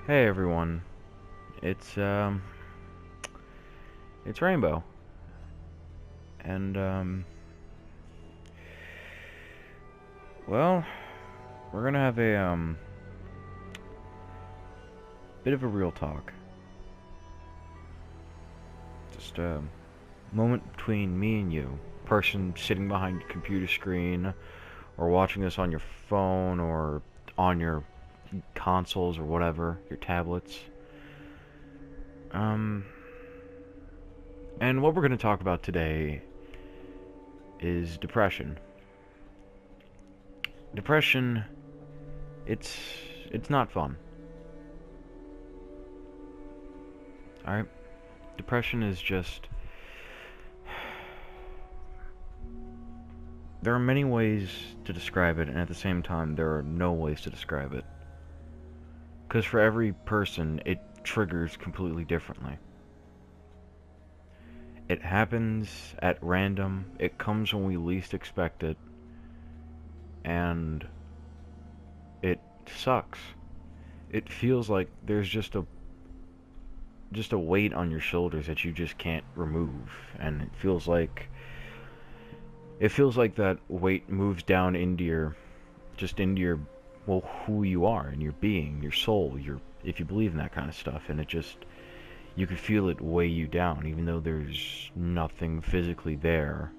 Hey everyone, it's it's Rainbow, and well, we're gonna have a bit of a real talk. Just a moment between me and you, person sitting behind a computer screen, or watching this on your phone, or on your consoles or whatever, your tablets. Um, and what we're gonna talk about today is depression. Depression, it's it's not fun. Alright? Depression is just... There are many ways to describe it, and at the same time, there are no ways to describe it. Because for every person, it triggers completely differently. It happens at random, it comes when we least expect it, and it sucks. It feels like there's just a weight on your shoulders that you just can't remove, and it feels like that weight moves down into your well, who you are and your being, your soul, your if you believe in that kind of stuff, and you can feel it weigh you down even though there's nothing physically there.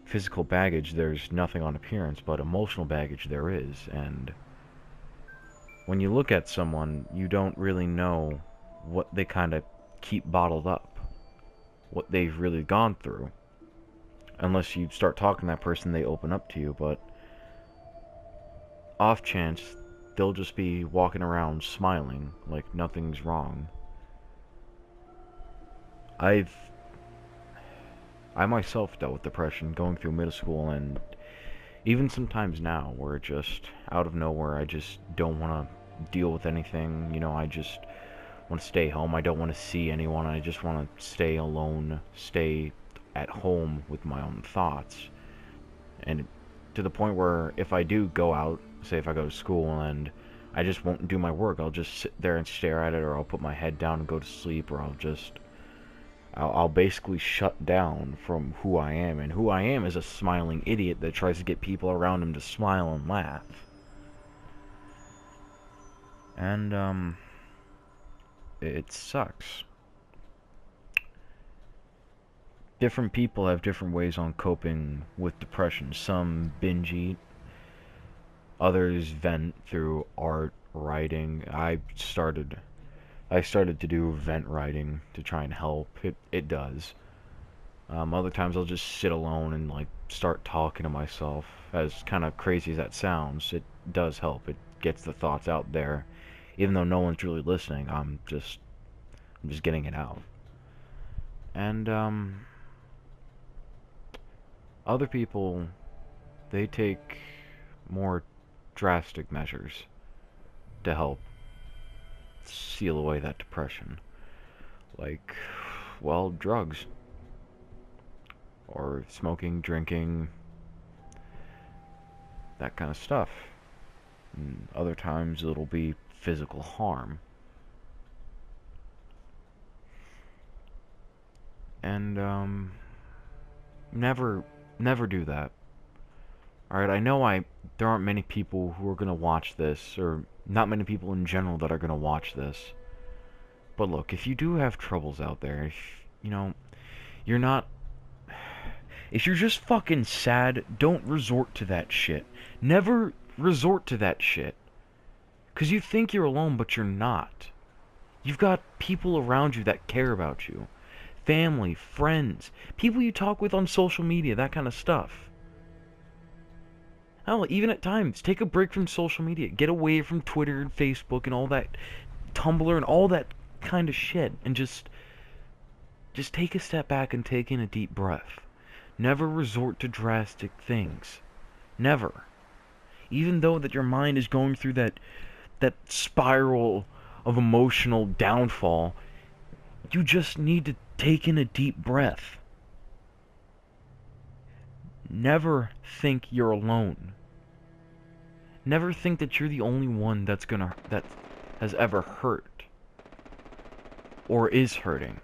Physical baggage, there's nothing on appearance, but emotional baggage there is, and when you look at someone, you don't really know what they kind of keep bottled up, what they've really gone through. Unless you start talking to that person, they open up to you, but off chance, they'll just be walking around smiling like nothing's wrong. I've I myself dealt with depression going through middle school, and even sometimes now where it just out of nowhere I just don't want to deal with anything. I just want to stay home. I don't want to see anyone. I just want to stay alone, stay at home with my own thoughts. And to the point where if I do go out, say if I go to school and I just won't do my work, I'll just sit there and stare at it, or I'll put my head down and go to sleep, or I'll basically shut down from who I am. And who I am is a smiling idiot that tries to get people around him to smile and laugh. And it sucks. Different people have different ways on coping with depression. Some binge eat, others vent through art, writing. I started to do vent writing to try and help. It does. Other times I'll just sit alone and like start talking to myself. As kind of crazy as that sounds, it does help. It gets the thoughts out there, even though no one's really listening. I'm just getting it out. And other people, they take more drastic measures to help seal away that depression. Like, well, drugs. Or smoking, drinking, that kind of stuff. And other times it'll be physical harm. And, never do that. Alright, I know there aren't many people who are gonna watch this, or not many people in general that are gonna watch this. But look, if you do have troubles out there, you're not... If you're just fucking sad, don't resort to that shit. Never resort to that shit. 'Cause you think you're alone, but you're not. You've got people around you that care about you. Family, friends, people you talk with on social media, that kind of stuff. Hell, even at times, take a break from social media. Get away from Twitter and Facebook and all that, Tumblr and all that kind of shit, and just take a step back and take in a deep breath. Never resort to drastic things. Never. Even though that your mind is going through that spiral of emotional downfall, you just need to take in a deep breath. Never think you're alone. Never think that you're the only one that's has ever hurt or is hurting.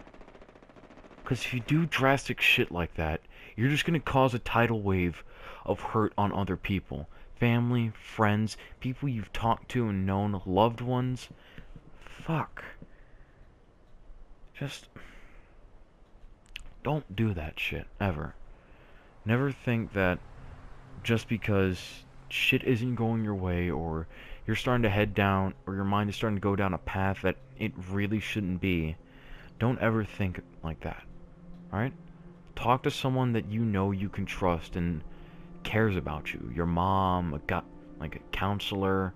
Because if you do drastic shit like that, you're just going to cause a tidal wave of hurt on other people. Family, friends, people you've talked to and known, loved ones. Fuck. Just don't do that shit, ever. Never think that just because shit isn't going your way, or you're starting to head down, or your mind is starting to go down a path that it really shouldn't be, don't ever think like that. Alright? Talk to someone that you know you can trust and cares about you. Your mom, like a counselor.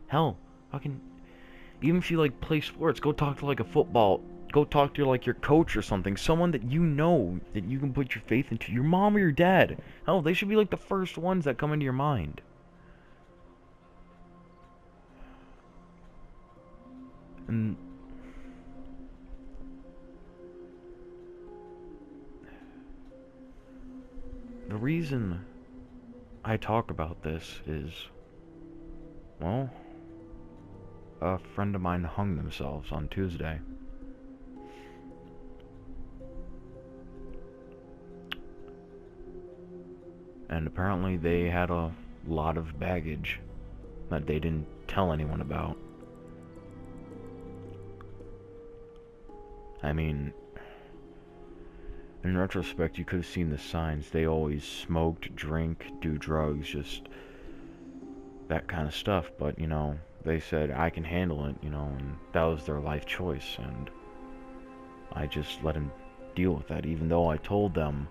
Hell, fucking, even if you like play sports, go talk to like a football, go talk to like your coach or something. Someone that you know that you can put your faith into. Your mom or your dad. Hell, they should be like the first ones that come into your mind. And the reason I talk about this is, well, a friend of mine hung themselves on Tuesday. And apparently they had a lot of baggage that they didn't tell anyone about. I mean, in retrospect, you could have seen the signs. They always smoked, drink, do drugs, just that kind of stuff. But, you know, they said, I can handle it, you know, and that was their life choice. And I just let them deal with that, even though I told them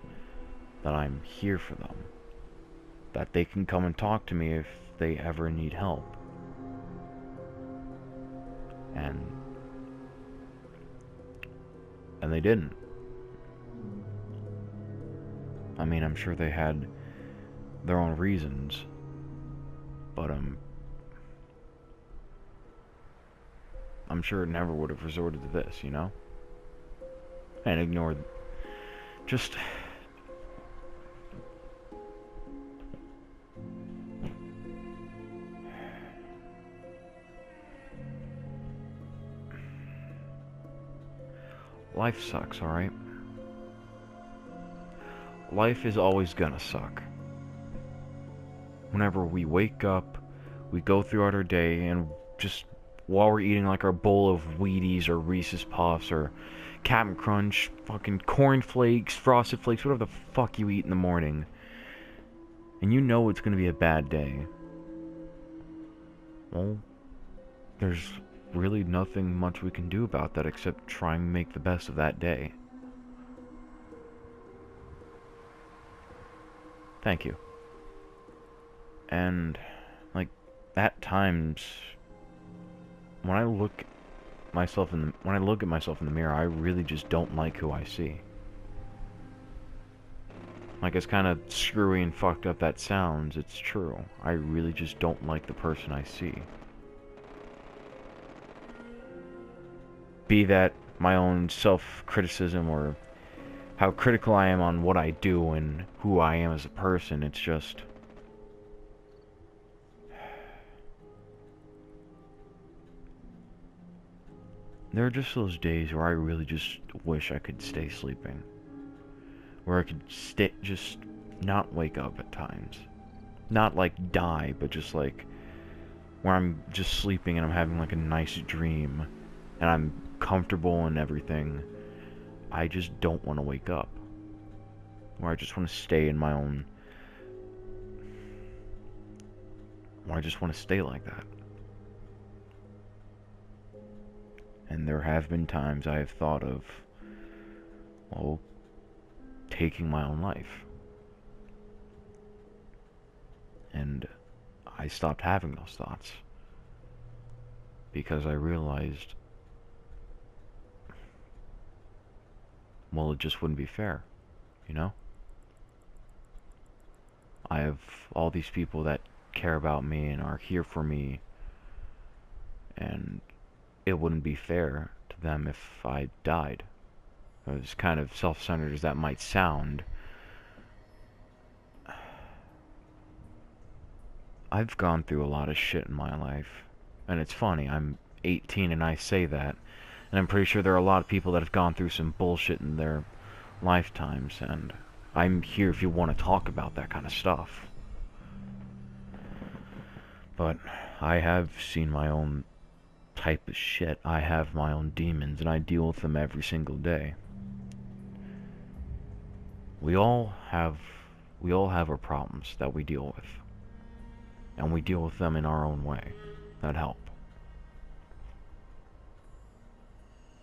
that I'm here for them. That they can come and talk to me if they ever need help. And they didn't. I mean, I'm sure they had their own reasons, but I'm sure it never would have resorted to this, you know? And ignored just life sucks, alright? Life is always gonna suck. Whenever we wake up, we go throughout our day, and just while we're eating like our bowl of Wheaties or Reese's Puffs or Cap'n Crunch, fucking Corn Flakes, Frosted Flakes, whatever the fuck you eat in the morning, and you know it's gonna be a bad day, well, there's really nothing much we can do about that except try and make the best of that day. Thank you. And, like, at times, when I look at myself in the mirror, I really just don't like who I see. Like, as kind of screwy and fucked up that sounds, it's true. I really just don't like the person I see. Be that my own self-criticism or how critical I am on what I do and who I am as a person, it's just... There are just those days where I really just wish I could stay sleeping. Where I could just not wake up at times. Not like die, but just like where I'm just sleeping and I'm having like a nice dream and I'm comfortable and everything. I just don't want to wake up. Where I just want to stay in my own... Where I just want to stay like that. And there have been times I have thought of, well, taking my own life. And I stopped having those thoughts. Because I realized, well, it just wouldn't be fair, you know? I have all these people that care about me and are here for me, and it wouldn't be fair to them if I died. As kind of self-centered as that might sound, I've gone through a lot of shit in my life. And it's funny, I'm 18 and I say that. And I'm pretty sure there are a lot of people that have gone through some bullshit in their lifetimes, and I'm here if you want to talk about that kind of stuff. But I have seen my own type of shit. I have my own demons, and I deal with them every single day. We all have our problems that we deal with. And we deal with them in our own way that help.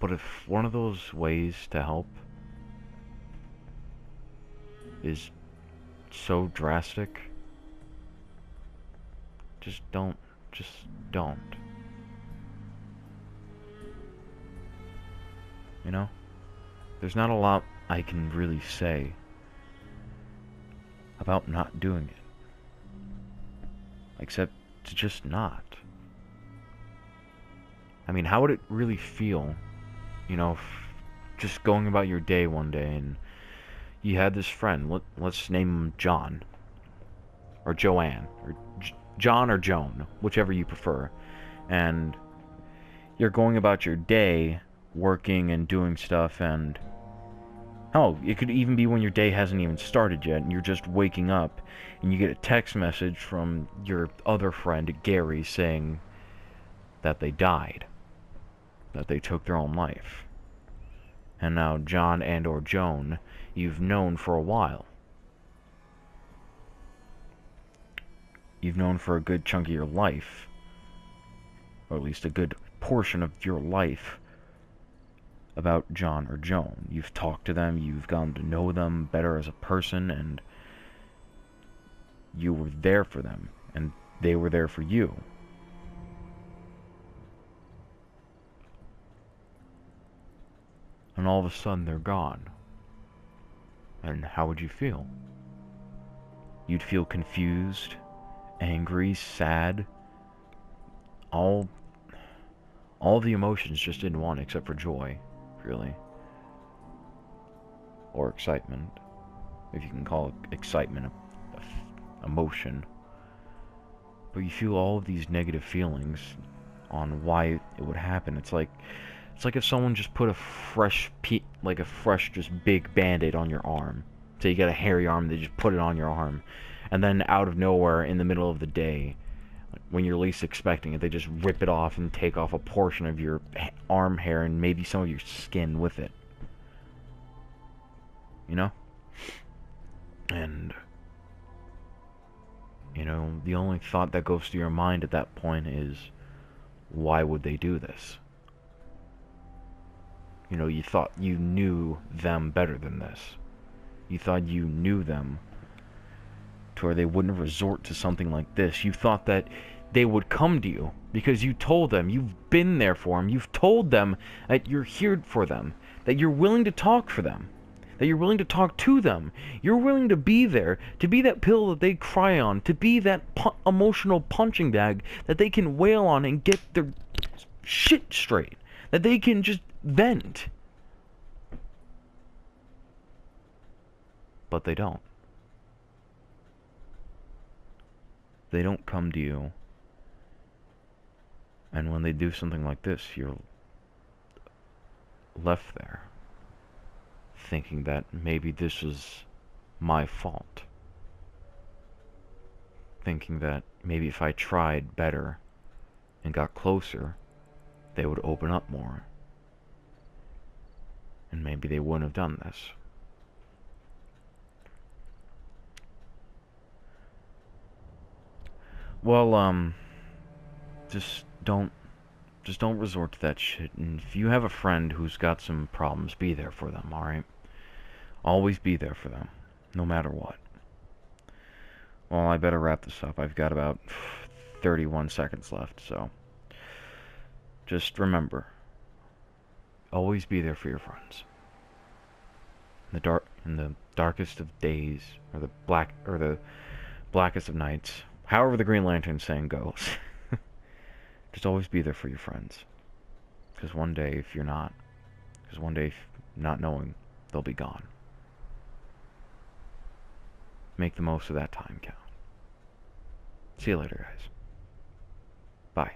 But if one of those ways to help is so drastic, just don't. You know? There's not a lot I can really say about not doing it. Except to just not. I mean, how would it really feel, you know, just going about your day one day and you had this friend, let's name him John, or Joanne, or John or Joan, whichever you prefer, and you're going about your day working and doing stuff, and oh, it could even be when your day hasn't even started yet and you're just waking up and you get a text message from your other friend, Gary, saying that they died, that they took their own life. And now John and or Joan, you've known for a while. You've known for a good chunk of your life, or at least a good portion of your life, about John or Joan. You've talked to them, you've gotten to know them better as a person, and you were there for them, and they were there for you. And all of a sudden they're gone. And how would you feel? You'd feel confused, angry, sad, all the emotions just in one, except for joy, really. Or excitement, if you can call it excitement a emotion. But you feel all of these negative feelings on why it would happen. It's like if someone just put a fresh just big band-aid on your arm. So you got a hairy arm, they just put it on your arm. And then out of nowhere, in the middle of the day, when you're least expecting it, they just rip it off and take off a portion of your arm hair and maybe some of your skin with it. You know? And, you know, the only thought that goes through your mind at that point is, why would they do this? You know, you thought you knew them better than this. You thought you knew them to where they wouldn't resort to something like this. You thought that they would come to you because you told them, you've been there for them, you've told them that you're here for them, that you're willing to talk for them, that you're willing to talk to them, you're willing to be there, to be that pill that they cry on, to be that emotional punching bag that they can wail on and get their shit straight, that they can just vent. But they don't. They don't come to you. And when they do something like this, you're left there thinking that maybe this was my fault. Thinking that maybe if I tried better and got closer, they would open up more. And maybe they wouldn't have done this. Well, just don't resort to that shit. And if you have a friend who's got some problems, be there for them, alright? Always be there for them, no matter what. Well, I better wrap this up. I've got about 31 seconds left, so just remember, always be there for your friends. In the darkest of days, or the blackest of nights, however the Green Lantern saying goes. Just always be there for your friends. Because one day, if not knowing, they'll be gone. Make the most of that time count. See you later, guys. Bye.